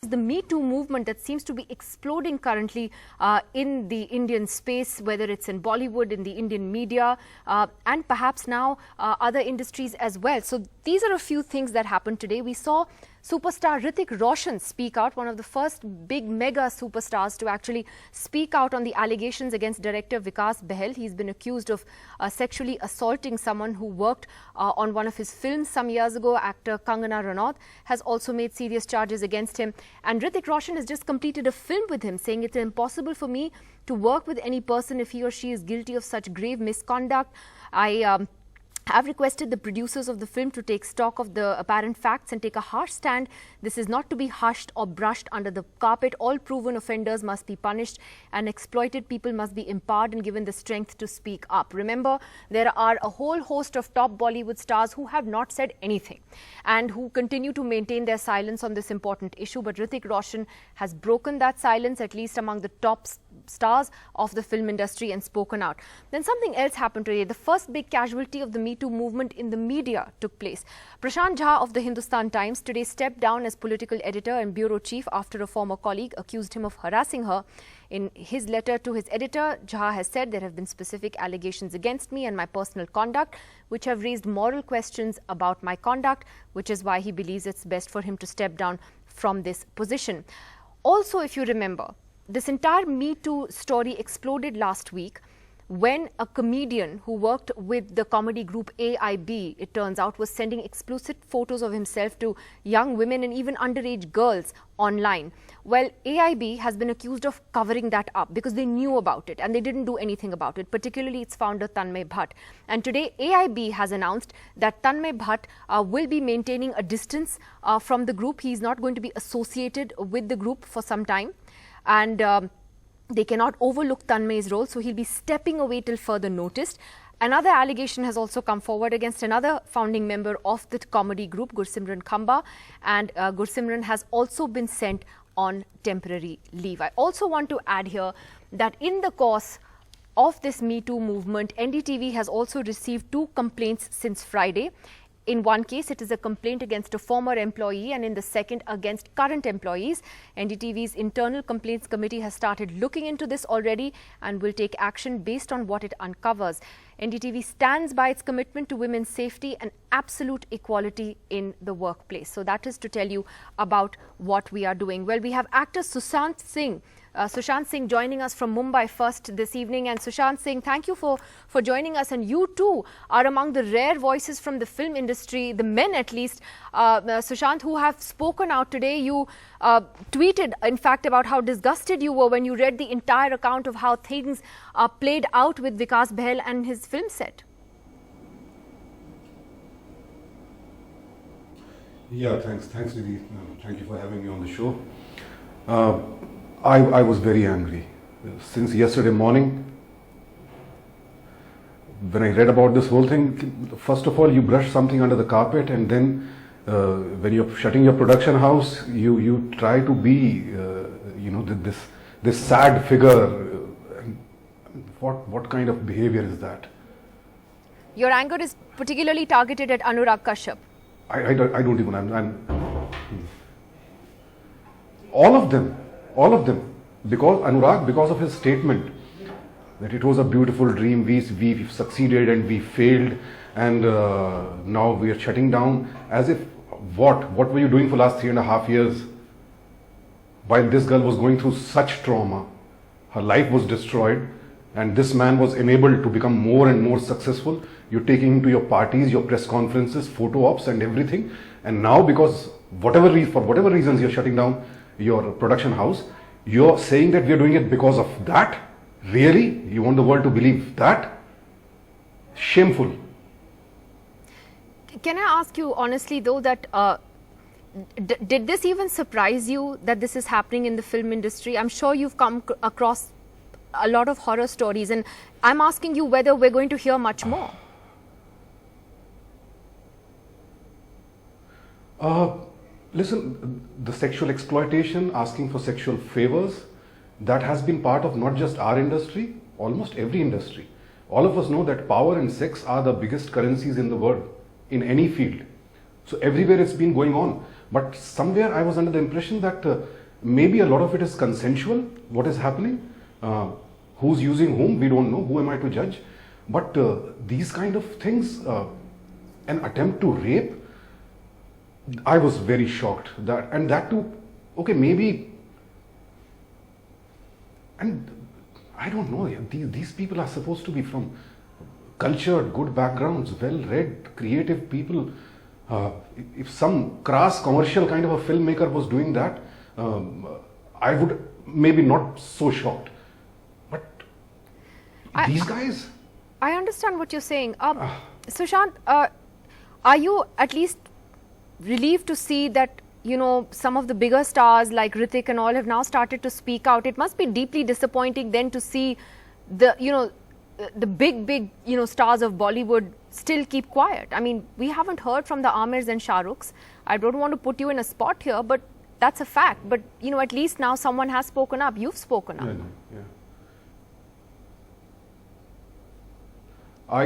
the Me Too movement that seems to be exploding currently in the Indian space, whether it's in Bollywood, in the Indian media, and perhaps now other industries as well. So these are a few things that happened today. We saw superstar Hrithik Roshan speak out, one of the first big mega superstars to actually speak out on the allegations against director Vikas Behel. He's been accused of sexually assaulting someone who worked on one of his films some years ago. Actor Kangana Ranaut has also made serious charges against him. And Hrithik Roshan has just completed a film with him, saying it's impossible for me to work with any person if he or she is guilty of such grave misconduct. I've requested the producers of the film to take stock of the apparent facts and take a harsh stand. This is not to be hushed or brushed under the carpet. All proven offenders must be punished and exploited people must be empowered and given the strength to speak up. Remember, there are a whole host of top Bollywood stars who have not said anything and who continue to maintain their silence on this important issue. But Hrithik Roshan has broken that silence, at least among the top stars of the film industry, and spoken out. Then something else happened today. The first big casualty of the Me Too movement in the media took place. Prashant Jha of the Hindustan Times today stepped down as political editor and bureau chief after a former colleague accused him of harassing her. In his letter to his editor, Jha has said, there have been specific allegations against me and my personal conduct, which have raised moral questions about my conduct, which is why he believes it's best for him to step down from this position. Also, if you remember, this entire Me Too story exploded last week when a comedian who worked with the comedy group AIB, it turns out, was sending explicit photos of himself to young women and even underage girls online. Well, AIB has been accused of covering that up because they knew about it and they didn't do anything about it, particularly its founder Tanmay Bhatt. And today AIB has announced that Tanmay Bhatt will be maintaining a distance from the group. He is not going to be associated with the group for some time. And they cannot overlook Tanmay's role, so he'll be stepping away till further notice. Another allegation has also come forward against another founding member of the comedy group, Gursimran Khamba, and Gursimran has also been sent on temporary leave. I also want to add here that in the course of this Me Too movement, NDTV has also received 2 complaints since Friday. In one case, it is a complaint against a former employee, and in the second, against current employees. NDTV's Internal Complaints Committee has started looking into this already and will take action based on what it uncovers. NDTV stands by its commitment to women's safety and absolute equality in the workplace. So that is to tell you about what we are doing. Well, we have actor Sushant Singh joining us from Mumbai first this evening. And Sushant Singh, thank you for joining us. And you too are among the rare voices from the film industry, the men at least, Sushant, who have spoken out today. You tweeted, in fact, about how disgusted you were when you read the entire account of how things played out with Vikas Behel and his film set. Yeah, thanks Nidhi. Thank you for having me on the show. I was very angry. Since yesterday morning, when I read about this whole thing, first of all, you brush something under the carpet, and then when you're shutting your production house, you try to be, this sad figure. What kind of behavior is that? Your anger is particularly targeted at Anurag Kashyap. I don't even. All of them, because Anurag, because of his statement that it was a beautiful dream, we succeeded and we failed, and now we are shutting down. As if what were you doing for last 3.5 years? While this girl was going through such trauma, her life was destroyed, and this man was enabled to become more and more successful. You're taking him to your parties, your press conferences, photo ops and everything, and now because for whatever reasons you're shutting down your production house, you're saying that we're doing it because of that? Really? You want the world to believe that? Shameful. Can I ask you honestly though that did this even surprise you that this is happening in the film industry? I'm sure you've come across a lot of horror stories, and I'm asking you whether we're going to hear much more. Listen, the sexual exploitation, asking for sexual favors, that has been part of not just our industry, almost every industry. All of us know that power and sex are the biggest currencies in the world, in any field. So everywhere it's been going on. But somewhere I was under the impression that maybe a lot of it is consensual, what is happening. Who's using whom, we don't know, who am I to judge. But these kind of things, an attempt to rape, I was very shocked. That too, okay, maybe, and I don't know, these people are supposed to be from cultured, good backgrounds, well-read, creative people. If some crass commercial kind of a filmmaker was doing that, I would maybe not so shocked. But these guys... I understand what you're saying. Sushant, are you at least relieved to see that, you know, some of the bigger stars like Hrithik and all have now started to speak out? It must be deeply disappointing then to see the, you know, the big, you know, stars of Bollywood still keep quiet. I mean, we haven't heard from the Amirs and Shah Rukhs. I don't want to put you in a spot here, but that's a fact. But, you know, at least now someone has spoken up. You've spoken up. Yeah.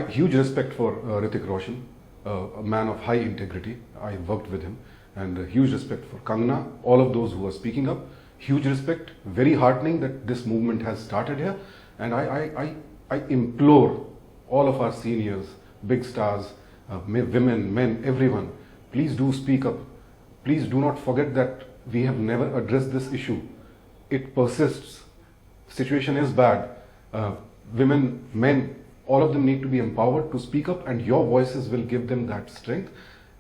Huge respect for Hrithik Roshan, a man of high integrity. I worked with him, and huge respect for Kangana, all of those who are speaking up. Huge respect, very heartening that this movement has started here. And I implore all of our seniors, big stars, women, men, everyone, please do speak up. Please do not forget that we have never addressed this issue. It persists. Situation is bad. Women, men, all of them need to be empowered to speak up, and your voices will give them that strength.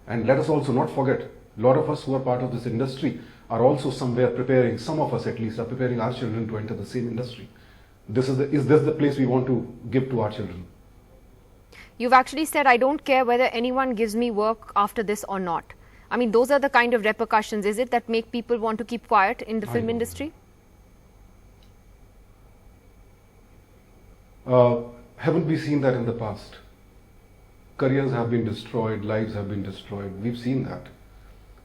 And let us also not forget, a lot of us who are part of this industry are also somewhere preparing, some of us at least are preparing our children to enter the same industry. Is this the place we want to give to our children? You've actually said, I don't care whether anyone gives me work after this or not. I mean, those are the kind of repercussions, is it, that make people want to keep quiet in the film industry? Haven't we seen that in the past? Careers have been destroyed, lives have been destroyed. We've seen that.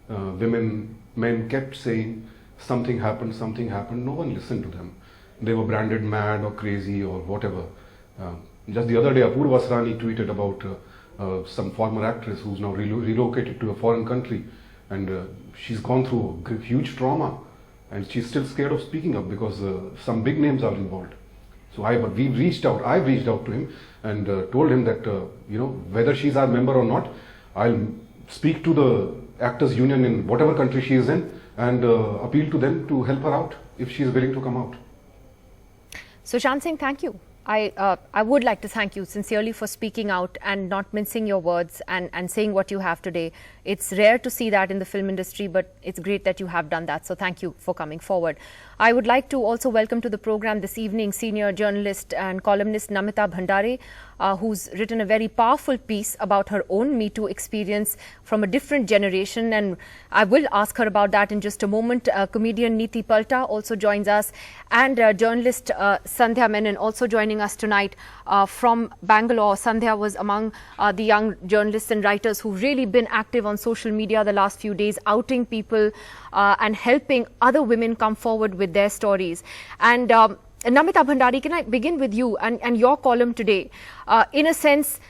Women, men kept saying, something happened, no one listened to them. They were branded mad or crazy or whatever. Just the other day, Apurva Asrani tweeted about some former actress who's now relocated to a foreign country, and she's gone through a huge trauma, and she's still scared of speaking up because some big names are involved. So I've reached out to him and told him that, you know, whether she's our member or not, I'll speak to the Actors Union in whatever country she is in and appeal to them to help her out if she is willing to come out. Sushant Singh, thank you. I would like to thank you sincerely for speaking out and not mincing your words and saying what you have today. It's rare to see that in the film industry, but it's great that you have done that. So thank you for coming forward. I would like to also welcome to the program this evening senior journalist and columnist Namita Bhandare, who's written a very powerful piece about her own MeToo experience from a different generation. And I will ask her about that in just a moment. Comedian Neeti Palta also joins us, and journalist Sandhya Menon also joining us tonight from Bangalore. Sandhya was among the young journalists and writers who've really been active on social media the last few days, outing people and helping other women come forward with their stories. And Namita Bhandare, can I begin with you and your column today? In a sense,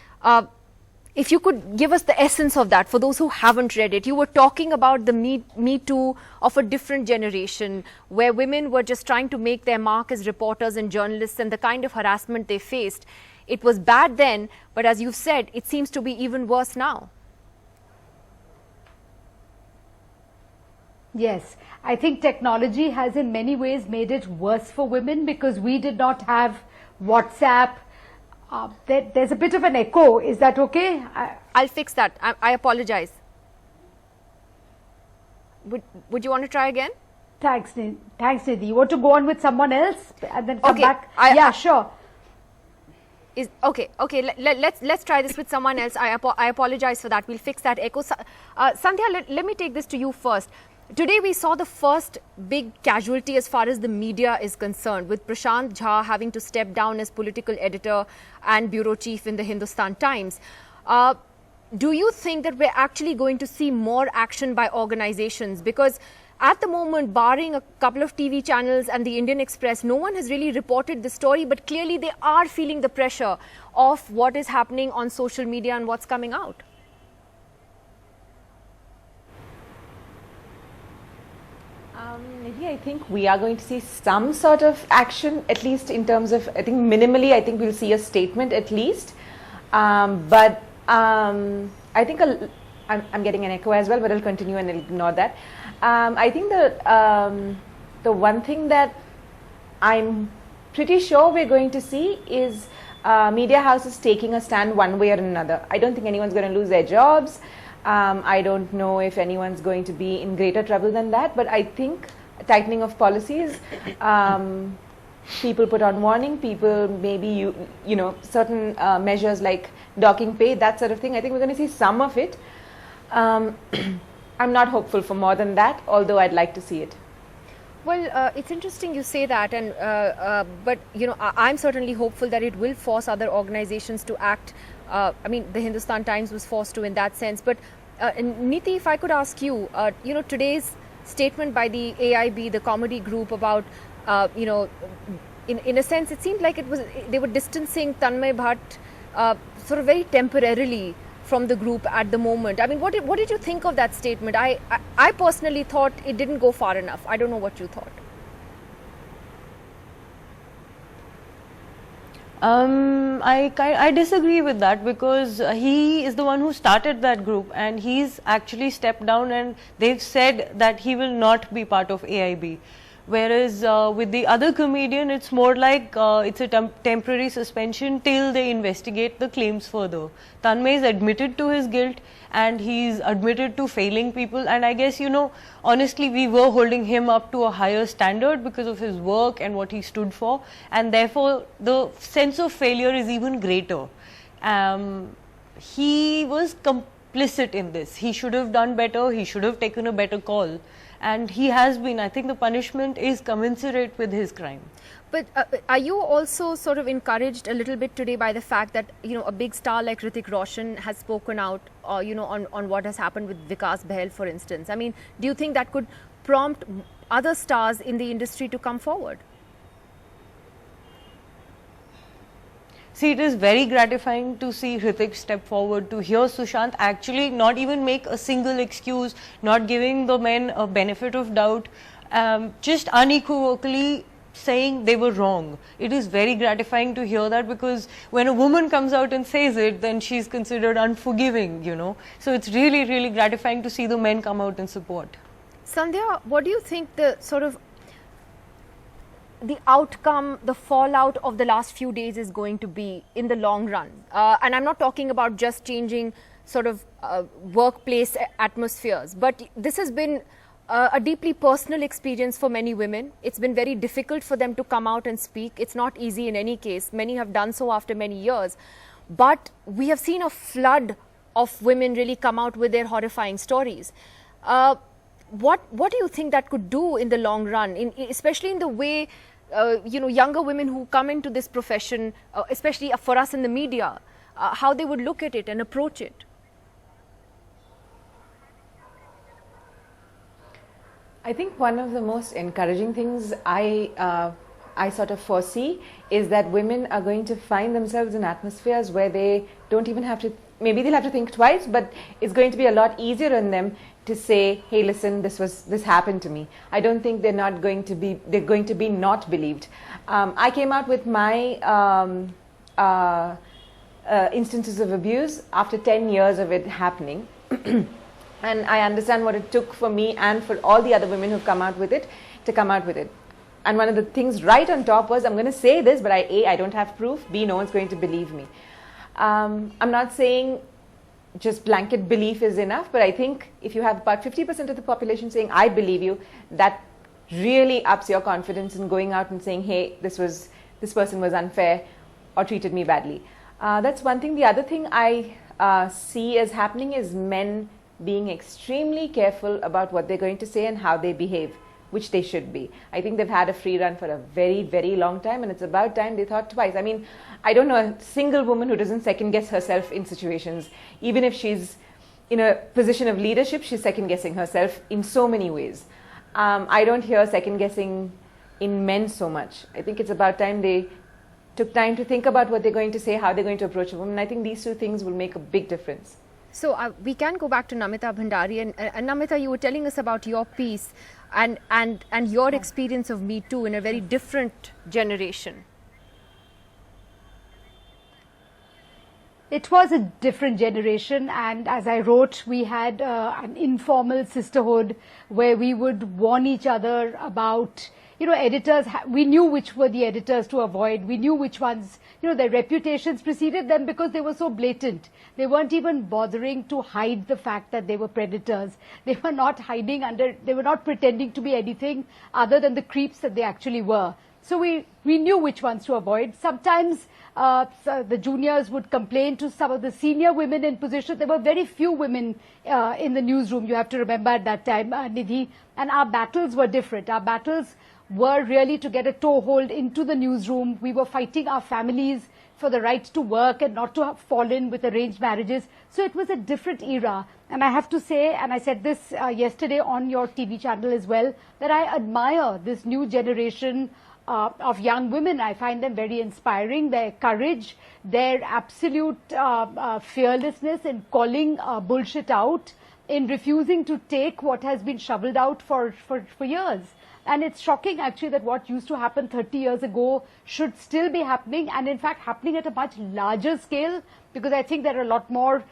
if you could give us the essence of that for those who haven't read it. You were talking about the Me Too of a different generation, where women were just trying to make their mark as reporters and journalists, and the kind of harassment they faced. It was bad then, but as you've said, it seems to be even worse now. Yes, I think technology has in many ways made it worse for women because we did not have WhatsApp. There's a bit of an echo. Is that okay? I'll fix that. I apologize. Would you want to try again? Thanks, Nidhi. You want to go on with someone else and then come Okay, back? Yeah, sure. Okay. Let's try this with someone else. I apologize for that. We'll fix that echo. Sandhya, let me take this to you first. Today we saw the first big casualty as far as the media is concerned, with Prashant Jha having to step down as political editor and bureau chief in the Hindustan Times. Do you think that we're actually going to see more action by organizations? Because at the moment, barring a couple of TV channels and the Indian Express, no one has really reported the story, but clearly they are feeling the pressure of what is happening on social media and what's coming out. I think we are going to see some sort of action, at least in terms of, I think minimally, I think we'll see a statement at least. But I think I'm getting an echo as well, but I'll continue and I'll ignore that. I think the one thing that I'm pretty sure we're going to see is media houses taking a stand one way or another. I don't think anyone's going to lose their jobs. I don't know if anyone's going to be in greater trouble than that, but I think tightening of policies, people put on warning, people maybe you know certain measures like docking pay, that sort of thing. I think we're going to see some of it. I'm not hopeful for more than that, although I'd like to see it. Well, it's interesting you say that, and but you know, I'm certainly hopeful that it will force other organizations to act. I mean, the Hindustan Times was forced to in that sense. But Niti, if I could ask you, you know, today's statement by the AIB, the comedy group, about you know, in a sense, it seemed like they were distancing Tanmay Bhatt sort of very temporarily from the group at the moment. I mean, what did you think of that statement? I personally thought it didn't go far enough. I don't know what you thought. I disagree with that, because he is the one who started that group, and he's actually stepped down, and they've said that he will not be part of AIB. Whereas with the other comedian, it's more like it's a temporary suspension till they investigate the claims further. Tanmay is admitted to his guilt, and he's admitted to failing people, and I guess, you know, honestly, we were holding him up to a higher standard because of his work and what he stood for, and therefore the sense of failure is even greater. He was complicit in this. He should have done better, he should have taken a better call. And he has been. I think the punishment is commensurate with his crime. But are you also sort of encouraged a little bit today by the fact that, you know, a big star like Hrithik Roshan has spoken out, you know, on what has happened with Vikas Behel, for instance? I mean, do you think that could prompt other stars in the industry to come forward? See, it is very gratifying to see Hrithik step forward, to hear Sushant actually not even make a single excuse, not giving the men a benefit of doubt, just unequivocally saying they were wrong. It is very gratifying to hear that, because when a woman comes out and says it, then she's considered unforgiving, you know. So it's really, really gratifying to see the men come out and support. Sandhya, what do you think the sort of the outcome, the fallout of the last few days is going to be in the long run? And I'm not talking about just changing sort of workplace atmospheres, but this has been a deeply personal experience for many women. It's been very difficult for them to come out and speak. It's not easy in any case. Many have done so after many years. But we have seen a flood of women really come out with their horrifying stories. What do you think that could do in the long run, especially in the way you know, younger women who come into this profession, especially for us in the media, how they would look at it and approach it? I think one of the most encouraging things I sort of foresee is that women are going to find themselves in atmospheres where they don't even have to, maybe they'll have to think twice, but it's going to be a lot easier on them to say, hey, listen, this happened to me. I don't think they're going to be not believed. I came out with my instances of abuse after 10 years of it happening. And I understand what it took for me and for all the other women who've come out with it to come out with it. And one of the things right on top was, I'm going to say this, but I don't have proof. B, no one's going to believe me. I'm not saying just blanket belief is enough, but I think if you have about 50% of the population saying, I believe you, that really ups your confidence in going out and saying, hey, this person was unfair or treated me badly. That's one thing. The other thing I see as happening is men being extremely careful about what they're going to say and how they behave, which they should be. I think they've had a free run for a very, very long time, and it's about time they thought twice. I mean, I don't know a single woman who doesn't second guess herself in situations. Even if she's in a position of leadership, she's second guessing herself in so many ways. I don't hear second guessing in men so much. I think it's about time they took time to think about what they're going to say, how they're going to approach a woman. I think these two things will make a big difference. So we can go back to Namita Bhandari, and Namita, you were telling us about your piece. and your experience of Me Too in a very different generation? It was a different generation, and as I wrote, we had an informal sisterhood where we would warn each other about, editors. We knew which were the editors to avoid. We knew which ones, their reputations preceded them because they were so blatant. They weren't even bothering to hide the fact that they were predators. They were not they were not pretending to be anything other than the creeps that they actually were. So we knew which ones to avoid. Sometimes so the juniors would complain to some of the senior women in positions. There were very few women in the newsroom, you have to remember at that time, Nidhi. And our battles were different. Our battles were really to get a toehold into the newsroom. We were fighting our families for the right to work and not to fall in with arranged marriages. So it was a different era. And I have to say, and I said this yesterday on your TV channel as well, that I admire this new generation of young women. I find them very inspiring. Their courage, their absolute fearlessness in calling bullshit out, in refusing to take what has been shoveled out for years. And it's shocking actually that what used to happen 30 years ago should still be happening, and in fact happening at a much larger scale, because I think there are a lot more,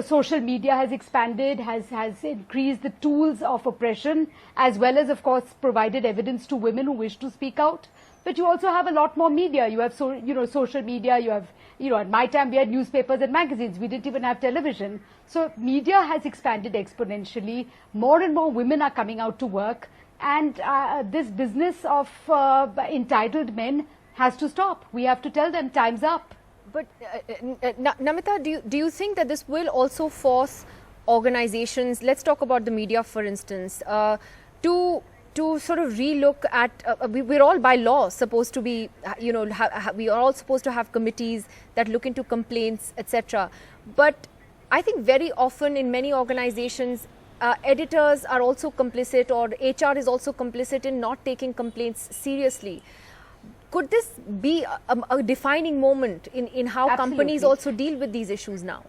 social media has expanded, has increased the tools of oppression, as well as of course provided evidence to women who wish to speak out. But you also have a lot more media. You have social media, you have, at my time we had newspapers and magazines. We didn't even have television. So media has expanded exponentially. More and more women are coming out to work. And this business of entitled men has to stop. We have to tell them time's up. But Namita, do you think that this will also force organizations, let's talk about the media for instance, to sort of relook at, we're all by law supposed to be, we are all supposed to have committees that look into complaints, etc. But I think very often in many organizations, editors are also complicit, or HR is also complicit in not taking complaints seriously. Could this be a defining moment in how Absolutely. companies also deal with these issues now?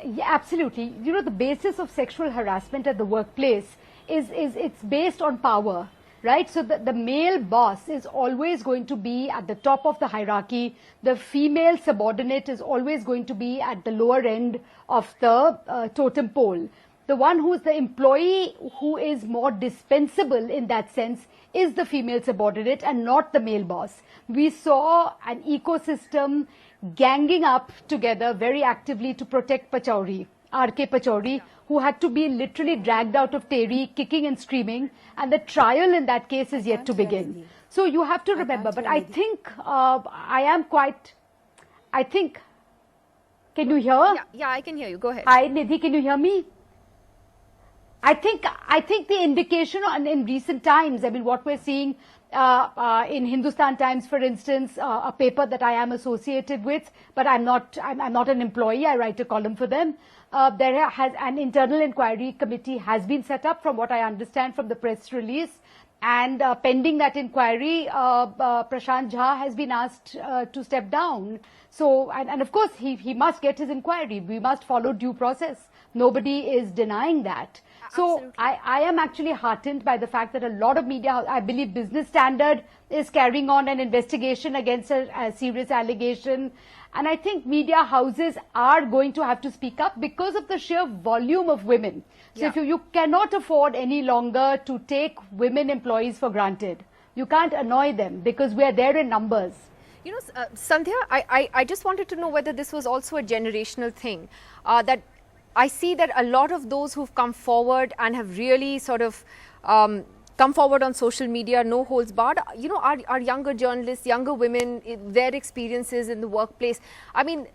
Yeah, absolutely. The basis of sexual harassment at the workplace is it's based on power, right? So the male boss is always going to be at the top of the hierarchy. The female subordinate is always going to be at the lower end of the totem pole. The one who is the employee who is more dispensable in that sense is the female subordinate and not the male boss. We saw an ecosystem ganging up together very actively to protect Pachauri, R.K. Pachauri, who had to be literally dragged out of Tehri, kicking and screaming, and the trial in that case is yet to begin. So you have to remember, but I think can you hear? Yeah, I can hear you. Go ahead. Hi, Nidhi, can you hear me? I think the indication in recent times, I mean, what we're seeing in Hindustan Times, for instance, a paper that I am associated with, but I'm not an employee. I write a column for them. There has an internal inquiry committee has been set up, from what I understand from the press release, and pending that inquiry, Prashant Jha has been asked to step down. So, and of course, he must get his inquiry. We must follow due process. Nobody is denying that. So I am actually heartened by the fact that a lot of media, I believe Business Standard is carrying on an investigation against a serious allegation. And I think media houses are going to have to speak up because of the sheer volume of women. So if you cannot afford any longer to take women employees for granted. You can't annoy them because we are there in numbers. Sandhya, I just wanted to know whether this was also a generational thing, that I see that a lot of those who've come forward and have really sort of come forward on social media, no holds barred, are younger journalists, younger women, their experiences in the workplace. I mean,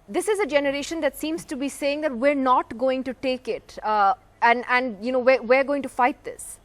this is a generation that seems to be saying that we're not going to take it, and we're going to fight this.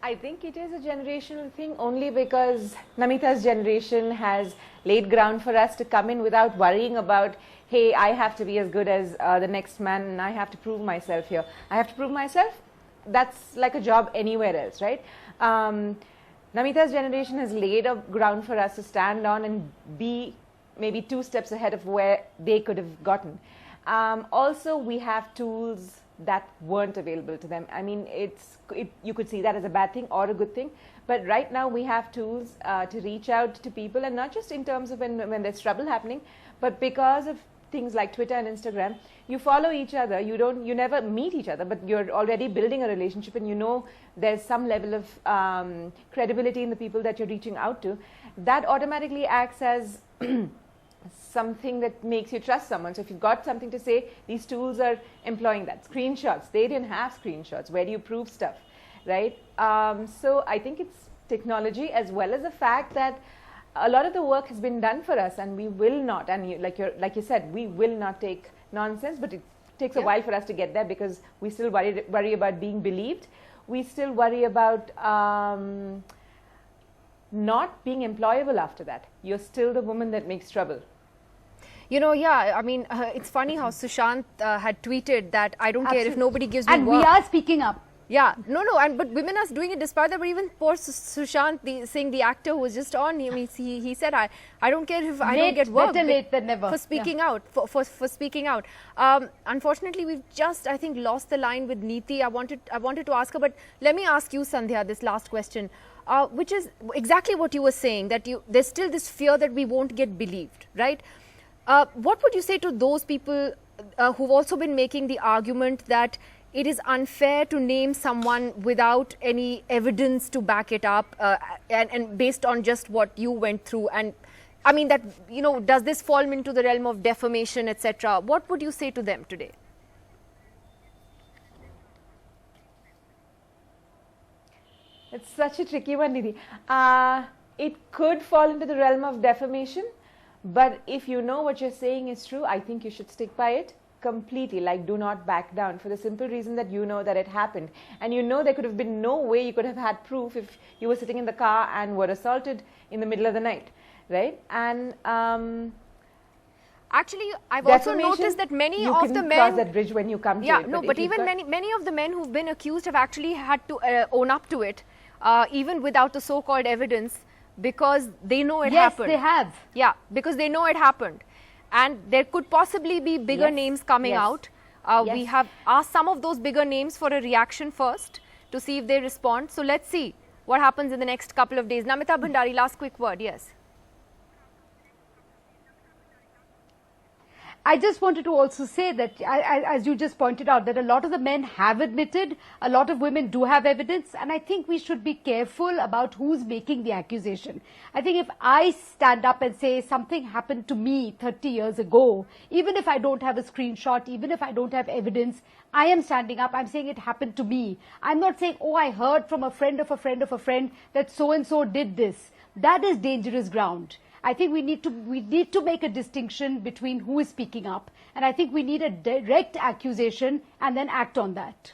I think it is a generational thing only because Namita's generation has laid ground for us to come in without worrying about, hey, I have to be as good as the next man and I have to prove myself here. I have to prove myself. That's like a job anywhere else, right? Namita's generation has laid a ground for us to stand on and be maybe 2 steps ahead of where they could have gotten. Also, we have tools that weren't available to them. I mean, you could see that as a bad thing or a good thing, but right now we have tools to reach out to people, and not just in terms of when there's trouble happening, but because of things like Twitter and Instagram, you follow each other, you never meet each other, but you're already building a relationship, and you know there's some level of credibility in the people that you're reaching out to. That automatically acts as something that makes you trust someone. So if you've got something to say, these tools are employing that. Screenshots, they didn't have screenshots. Where do you prove stuff, right? So I think it's technology, as well as the fact that a lot of the work has been done for us, and we will not, and like you said, we will not take nonsense, but it takes a while for us to get there, because we still worry about being believed. We still worry about not being employable after that. You're still the woman that makes trouble. You know, yeah, I mean, it's funny how Sushant had tweeted that I don't care if nobody gives me and work. we are speaking up. Yeah, no, but women are doing it despite that. But even poor Sushant Singh, the actor who was just on, I mean, he said, I don't care if I don't get work. Better late than never. For speaking out, for speaking out. Unfortunately, we've just, I think, lost the line with Neeti. I wanted to ask her, but let me ask you, Sandhya, this last question, which is exactly what you were saying, that there's still this fear that we won't get believed, right? What would you say to those people who've also been making the argument that it is unfair to name someone without any evidence to back it up, and based on just what you went through? And I mean that, you know, does this fall into the realm of defamation, etc.? What would you say to them today? It's such a tricky one, Nidhi. It could fall into the realm of defamation, but if you know what you're saying is true, I think you should stick by it completely. Like, do not back down, for the simple reason that you know that it happened, and you know there could have been no way you could have had proof if you were sitting in the car and were assaulted in the middle of the night, right? And actually, I've also noticed that many of the men, you can cross that bridge when you come to it. Yeah, no, but even many of the men who've been accused have actually had to own up to it, even without the so-called evidence, because they know it happened. Yes, they have. Yeah, because they know it happened. And there could possibly be bigger names coming out. We have asked some of those bigger names for a reaction first to see if they respond. So let's see what happens in the next couple of days. Namita Bhandari, last quick word. Yes. I just wanted to also say that, as you just pointed out, that a lot of the men have admitted, a lot of women do have evidence, and I think we should be careful about who's making the accusation. I think if I stand up and say something happened to me 30 years ago, even if I don't have a screenshot, even if I don't have evidence, I am standing up, I'm saying it happened to me. I'm not saying, oh, I heard from a friend of a friend of a friend that so-and-so did this. That is dangerous ground. I think we need to make a distinction between who is speaking up, and I think we need a direct accusation and then act on that.